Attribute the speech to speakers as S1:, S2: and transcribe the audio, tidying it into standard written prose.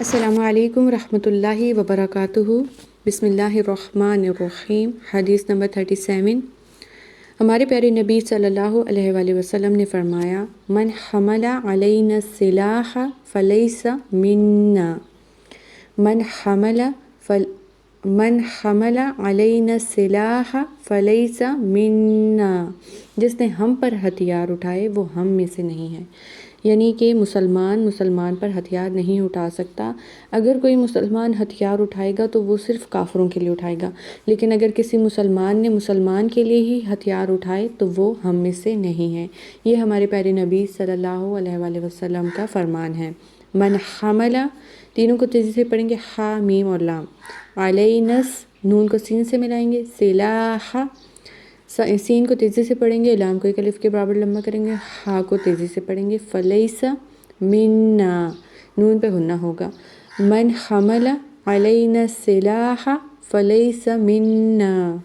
S1: السلام علیکم ورحمۃ اللہ وبرکاتہ۔ بسم اللہ الرحمن الرحیم۔ حدیث نمبر 37۔ ہمارے پیارے نبی صلی اللہ علیہ وآلہ وسلم نے فرمایا، من حمل علینا السلاح فلیس منا، من حمل علینا السلاح فلیس منا، جس نے ہم پر ہتھیار اٹھائے وہ ہم میں سے نہیں ہے۔ یعنی کہ مسلمان پر ہتھیار نہیں اٹھا سکتا۔ اگر کوئی مسلمان ہتھیار اٹھائے گا تو وہ صرف کافروں کے لیے اٹھائے گا، لیکن اگر کسی مسلمان نے مسلمان کے لیے ہی ہتھیار اٹھائے تو وہ ہم میں سے نہیں ہے۔ یہ ہمارے پیارے نبی صلی اللہ علیہ وآلہ وسلم کا فرمان ہے۔ من حمل، تینوں کو تیزی سے پڑھیں گے، حا میم اور لام، علینا، نون کو سین سے ملائیں گے، سلاح، سین کو تیزی سے پڑھیں گے، لام کو ایک الف کے برابر لمبا کریں گے، ہا کو تیزی سے پڑھیں گے، فلیس منا، نون پہ غنہ ہوگا، من حمل علینا السلاح فلیس منا۔